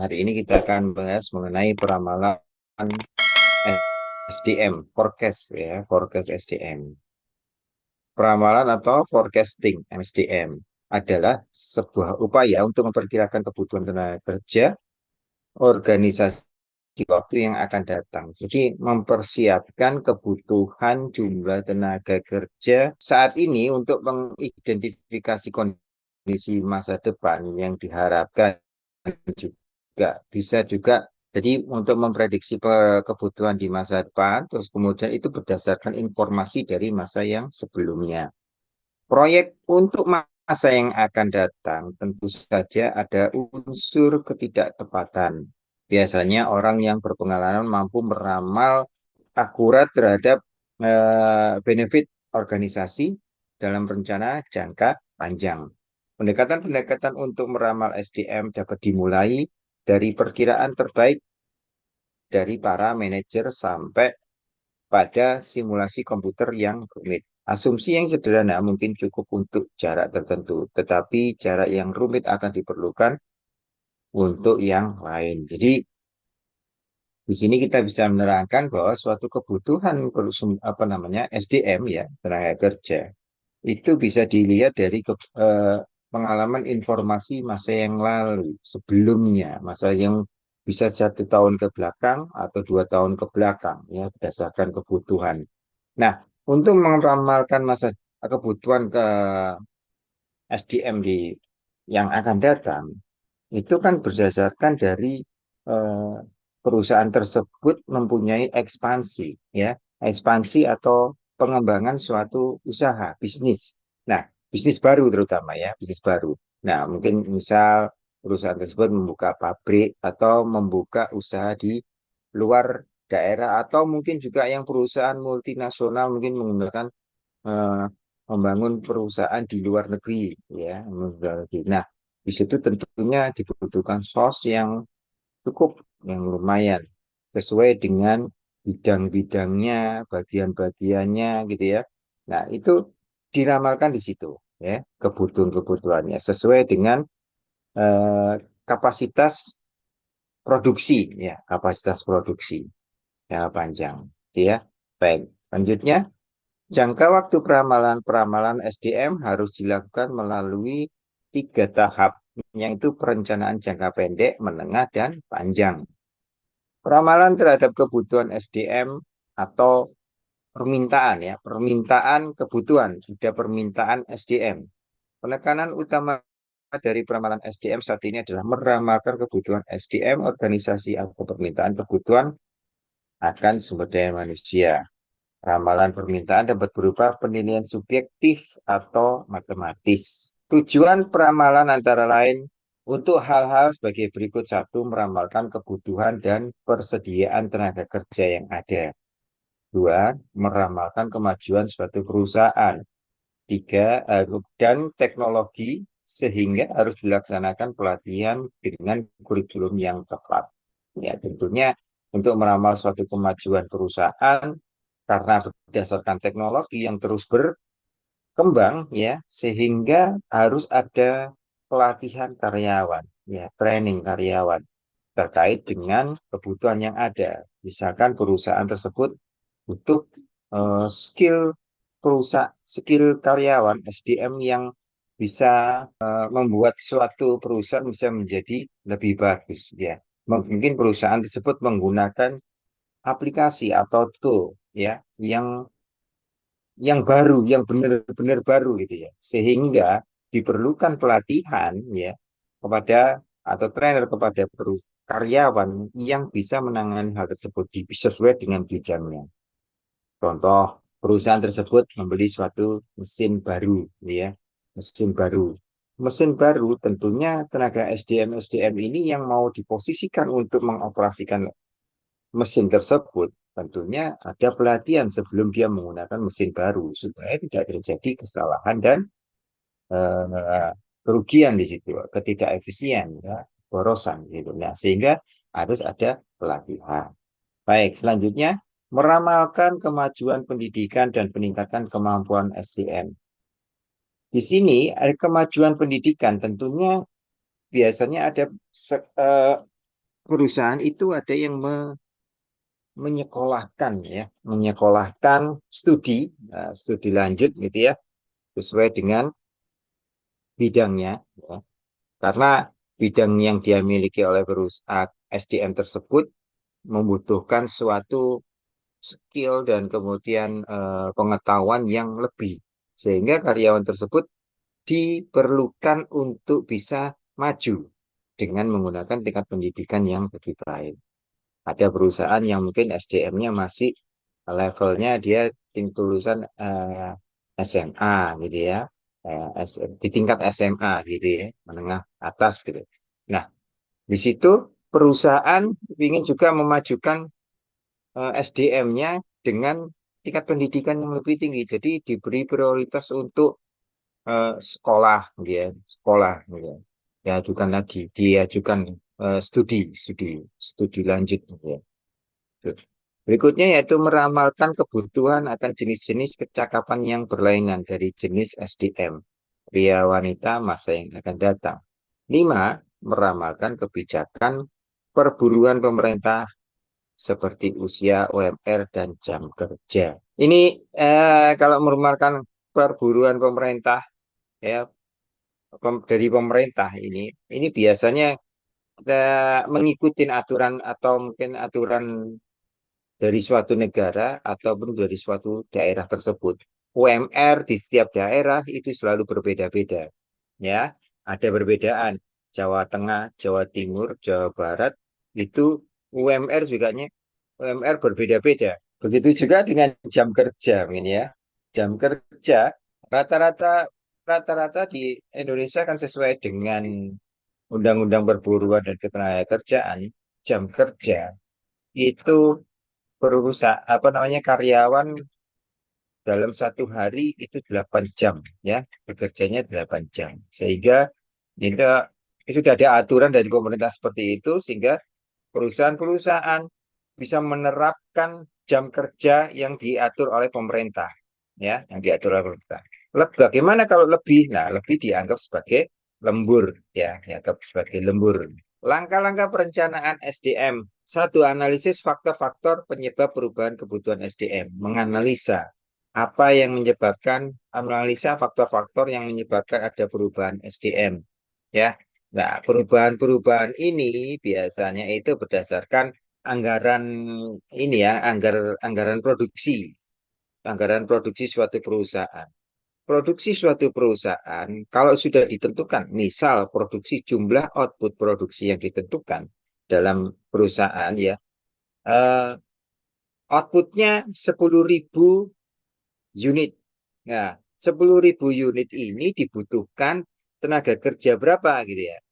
Hari ini kita akan bahas mengenai peramalan SDM, forecast ya, forecast SDM. Peramalan atau forecasting SDM adalah sebuah upaya untuk memperkirakan kebutuhan tenaga kerja organisasi di waktu yang akan datang. Jadi mempersiapkan kebutuhan jumlah tenaga kerja saat ini untuk mengidentifikasi kondisi masa depan yang diharapkan juga bisa juga jadi untuk memprediksi kebutuhan di masa depan terus kemudian itu berdasarkan informasi dari masa yang sebelumnya. Proyek untuk masa yang akan datang tentu saja ada unsur ketidaktepatan. Biasanya orang yang berpengalaman mampu meramal akurat terhadap benefit organisasi dalam rencana jangka panjang. Pendekatan-pendekatan untuk meramal SDM dapat dimulai dari perkiraan terbaik dari para manajer sampai pada simulasi komputer yang rumit. Asumsi yang sederhana mungkin cukup untuk jarak tertentu, tetapi jarak yang rumit akan diperlukan untuk yang lain. Jadi di sini kita bisa menerangkan bahwa suatu kebutuhan apa namanya SDM ya, tenaga kerja itu bisa dilihat dari pengalaman informasi masa yang lalu, sebelumnya, masa yang bisa 1 tahun ke belakang atau 2 tahun ke belakang, ya, berdasarkan kebutuhan. Nah, untuk meramalkan masa kebutuhan ke SDM yang akan datang, itu kan berdasarkan dari eh, perusahaan tersebut mempunyai ekspansi, ya, ekspansi atau pengembangan suatu usaha bisnis. Nah, bisnis baru terutama ya, bisnis baru. Nah, mungkin misal perusahaan tersebut membuka pabrik atau membuka usaha di luar daerah atau mungkin juga yang perusahaan multinasional mungkin menggunakan eh, membangun perusahaan di luar negeri ya. Nah, di situ tentunya dibutuhkan sos yang cukup, yang lumayan sesuai dengan bidang-bidangnya, bagian-bagiannya gitu ya. Nah, itu diramalkan di situ ya, kebutuhan-kebutuhannya sesuai dengan eh, kapasitas produksi ya, kapasitas produksi yang panjang gitu ya. Baik, selanjutnya jangka waktu peramalan SDM harus dilakukan melalui 3 tahap, yaitu perencanaan jangka pendek, menengah, dan panjang. Peramalan terhadap kebutuhan SDM atau permintaan ya, permintaan kebutuhan, ada permintaan SDM. Penekanan utama dari peramalan SDM saat ini adalah meramalkan kebutuhan SDM organisasi atau permintaan kebutuhan akan sumber daya manusia. Ramalan permintaan dapat berupa penilaian subjektif atau matematis. Tujuan peramalan antara lain untuk hal-hal sebagai berikut: satu, meramalkan kebutuhan dan persediaan tenaga kerja yang ada. Dua, meramalkan kemajuan suatu perusahaan. Tiga, dan teknologi sehingga harus dilaksanakan pelatihan dengan kurikulum yang tepat. Ya, tentunya untuk meramal suatu kemajuan perusahaan karena berdasarkan teknologi yang terus berkembang ya sehingga harus ada pelatihan karyawan ya training karyawan terkait dengan kebutuhan yang ada. Misalkan perusahaan tersebut butuh skill skill karyawan SDM yang bisa membuat suatu perusahaan bisa menjadi lebih bagus ya. Mungkin perusahaan tersebut menggunakan aplikasi atau tool ya yang baru, yang benar-benar baru gitu ya. Sehingga diperlukan pelatihan ya kepada atau trainer kepada karyawan yang bisa menangani hal tersebut sesuai dengan bidangnya. Contoh, perusahaan tersebut membeli suatu mesin baru ya, mesin baru. Mesin baru tentunya tenaga SDM ini yang mau diposisikan untuk mengoperasikan mesin tersebut tentunya ada pelatihan sebelum dia menggunakan mesin baru supaya tidak terjadi kesalahan dan kerugian di situ, ketidakefisien, ya, borosan gitu. Nah, sehingga harus ada pelatihan. Baik, selanjutnya meramalkan kemajuan pendidikan dan peningkatan kemampuan SDM. Di sini ada kemajuan pendidikan tentunya biasanya ada perusahaan itu ada yang menyekolahkan ya, menyekolahkan studi, studi lanjut gitu ya, sesuai dengan bidangnya. Ya. Karena bidang yang dia miliki oleh perusahaan SDM tersebut membutuhkan suatu skill dan kemudian pengetahuan yang lebih. Sehingga karyawan tersebut diperlukan untuk bisa maju dengan menggunakan tingkat pendidikan yang lebih baik. Ada perusahaan yang mungkin SDM-nya masih levelnya dia lulusan SMA gitu ya, di tingkat SMA gitu ya, menengah atas gitu. Nah, di situ perusahaan ingin juga memajukan SDM-nya dengan tingkat pendidikan yang lebih tinggi. Jadi diberi prioritas untuk sekolah, dia sekolah, dia diajukan lagi, diajukan studi lanjut, ya. Berikutnya yaitu meramalkan kebutuhan akan jenis-jenis kecakapan yang berlainan dari jenis SDM, pria wanita masa yang akan datang. 5. Meramalkan kebijakan perburuan pemerintah seperti usia, UMR, dan jam kerja. Ini kalau meramalkan perburuan pemerintah ya, dari pemerintah ini biasanya kita mengikuti aturan atau mungkin aturan dari suatu negara ataupun dari suatu daerah tersebut. UMR di setiap daerah itu selalu berbeda-beda. Ya, ada perbedaan. Jawa Tengah, Jawa Timur, Jawa Barat itu UMR juga UMR berbeda-beda. Begitu juga dengan jam kerja, ini ya. Jam kerja rata-rata rata-rata di Indonesia kan sesuai dengan Undang-Undang Perburuan dan Ketenagakerjaan, jam kerja itu perusahaan apa namanya karyawan dalam satu hari itu 8 jam ya, bekerjanya 8 jam. Sehingga itu, itu sudah ada aturan dari pemerintah seperti itu sehingga perusahaan-perusahaan bisa menerapkan jam kerja yang diatur oleh pemerintah ya, yang diatur oleh pemerintah. Bagaimana kalau lebih? Nah, lebih dianggap sebagai lembur ya, dianggap sebagai lembur. Langkah-langkah perencanaan SDM. Satu, analisis faktor-faktor penyebab perubahan kebutuhan SDM. Menganalisa apa yang menyebabkan, analisa faktor-faktor yang menyebabkan ada perubahan SDM. Ya, nah perubahan-perubahan ini biasanya itu berdasarkan anggaran ini ya, anggaran produksi suatu perusahaan. Produksi suatu perusahaan, kalau sudah ditentukan, misal produksi jumlah output produksi yang ditentukan dalam perusahaan ya, eh, outputnya 10.000 unit. Nah, 10.000 unit ini dibutuhkan tenaga kerja berapa gitu ya.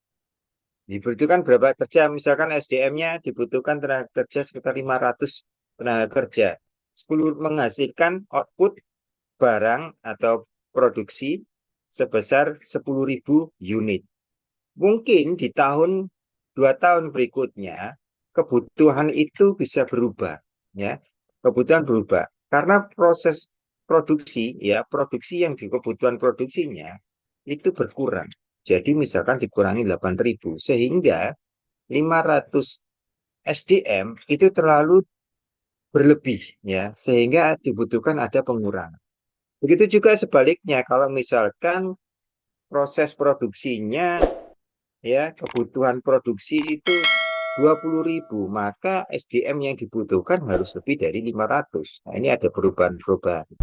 Dibutuhkan berapa kerja, misalkan SDM-nya dibutuhkan tenaga kerja sekitar 500 tenaga kerja. 10 menghasilkan output barang atau produksi sebesar 10.000 unit. Mungkin di tahun 2 tahun berikutnya kebutuhan itu bisa berubah ya. Kebutuhan berubah karena proses produksi yang di kebutuhan produksinya itu berkurang. Jadi misalkan dikurangi 8.000 sehingga 500 SDM itu terlalu berlebih ya sehingga dibutuhkan ada pengurangan. Begitu juga sebaliknya kalau misalkan proses produksinya ya kebutuhan produksi itu 20.000 maka SDM yang dibutuhkan harus lebih dari 500. Nah, ini ada perubahan-perubahan.